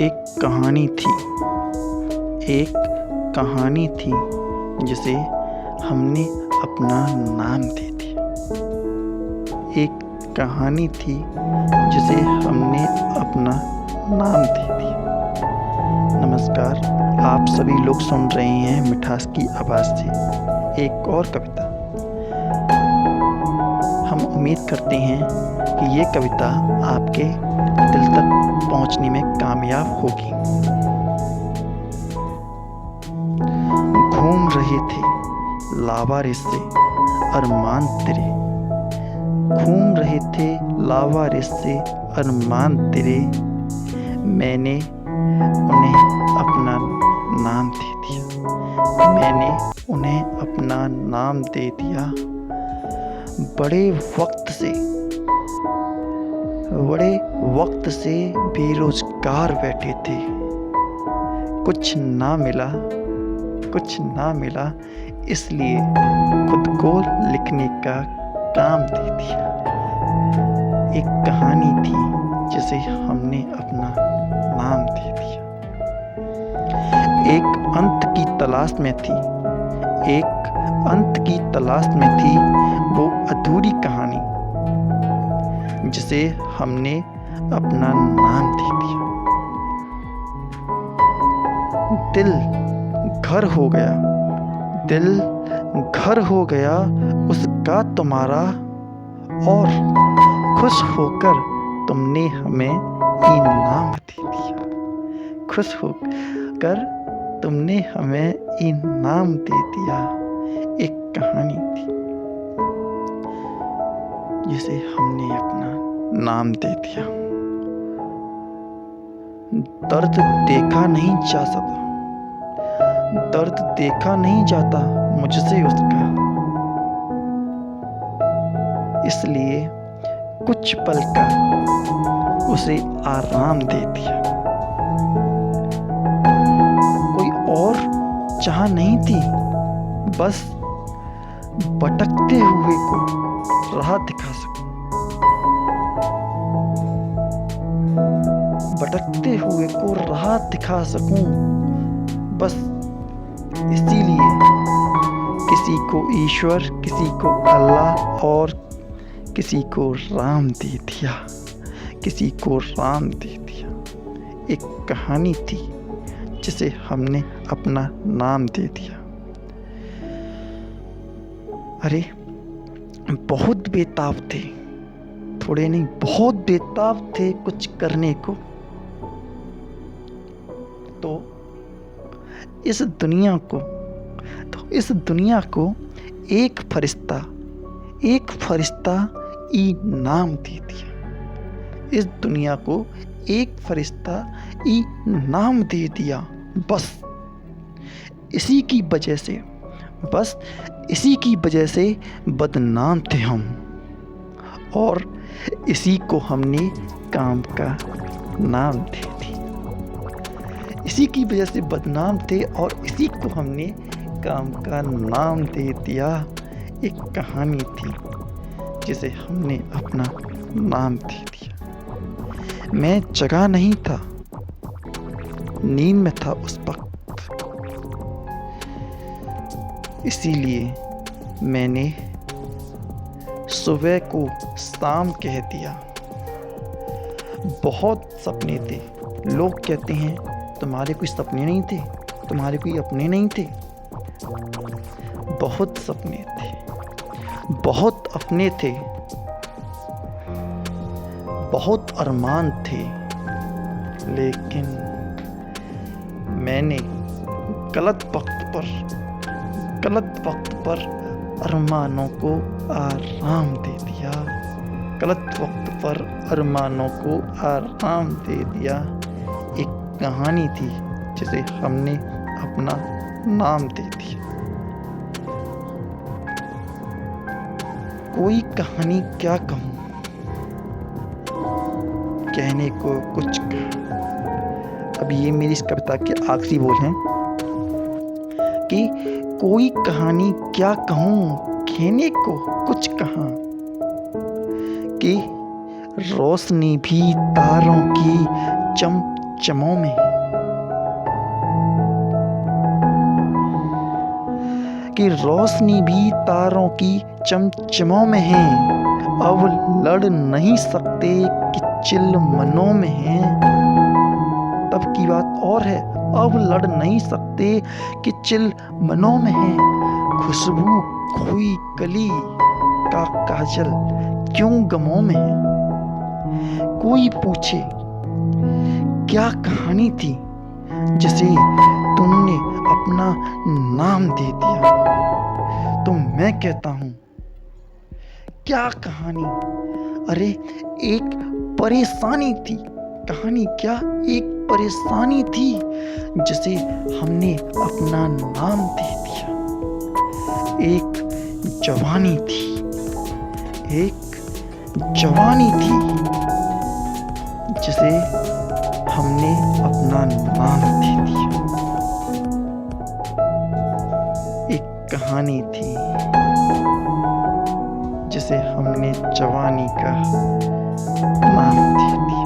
एक कहानी थी एक कहानी थी जिसे हमने अपना नाम दे दिया। एक कहानी थी जिसे हमने अपना नाम दे दिया। नमस्कार, आप सभी लोग सुन रहे हैं मिठास की आवाज़ से एक और कविता। हम उम्मीद करते हैं कि ये कविता आपके दिल तक पहुंचने में कामयाब होगी। घूम रहे थे लावारिस से अरमान तेरे, घूम रहे थे लावारिस से अरमान तेरे, मैंने उन्हें अपना नाम दे दिया। मैंने उन्हें अपना नाम दे दिया। बड़े वक्त से बेरोजगार बैठे थे, कुछ ना मिला इसलिए खुद को लिखने का काम दे दिया। एक कहानी थी जिसे हमने अपना नाम दे दिया। एक अंत की तलाश में थी वो अधूरी कहानी जिसे हमने अपना नाम दे दिया। दिल घर हो गया उसका तुम्हारा, और खुश होकर तुमने हमें इनाम दे दिया। खुश होकर तुमने हमें इनाम दे दिया। एक कहानी थी जिसे हमने अपना नाम दे दिया। दर्द देखा नहीं जाता मुझसे उसका, इसलिए कुछ पल का उसे आराम दे दिया। कोई और चाह नहीं थी, बस भटकते हुए को राह दिखा सकूं। भटकते हुए को राह दिखा सकूं, बस इसीलिए किसी को ईश्वर, किसी को अल्लाह और किसी को राम दे दिया। किसी को राम दे दिया। एक कहानी थी जिसे हमने अपना नाम दे दिया। अरे बहुत बेताब थे, थोड़े नहीं बहुत बेताब थे कुछ करने को। तो इस दुनिया को एक फरिश्ता इनाम दे दिया। इस दुनिया को एक फरिश्ता इनाम दे दिया। बस इसी की वजह से बदनाम थे हम, और इसी को हमने काम का नाम दे दिया। इसी की वजह से बदनाम थे और इसी को हमने काम का नाम दे दिया। एक कहानी थी जिसे हमने अपना नाम दे दिया। मैं जगा नहीं था, नींद में था उस वक्त, इसीलिए मैंने सुबह को शाम कह दिया। बहुत सपने थे, लोग कहते हैं तुम्हारे कोई सपने नहीं थे, तुम्हारे कोई अपने नहीं थे। बहुत सपने थे, बहुत अपने थे, बहुत अरमान थे, लेकिन मैंने गलत वक्त पर अरमानों को आराम दे दिया। गलत वक्त पर अरमानों को आराम दे दिया। एक कहानी थी जिसे हमने अपना नाम दे दिया। कोई कहानी क्या कहूँ, कहने को कुछ कहा। अब ये मेरी इस कविता के आखिरी बोल हैं कि कोई कहानी क्या कहूँ, कहने को कुछ कहा, कि रोशनी भी तारों की चमचमों में है, कि रोशनी भी तारों की चमचमों में है। अब लड़ नहीं सकते कि चिल मनों में है। तब की बात और है, अब लड़ नहीं सकते कि चिल मनों में है। खुशबू खोई कली का काजल क्यों गमों में है। कोई पूछे क्या कहानी थी जिसे तुमने अपना नाम दे दिया, तो मैं कहता हूँ क्या कहानी, अरे एक परेशानी थी। कहानी क्या, एक परेशानी थी जिसे हमने अपना नाम दे दिया। एक जवानी थी, एक जवानी थी जिसे हमने अपना नाम दे दिया। एक कहानी थी जिसे हमने जवानी का नाम दे दिया।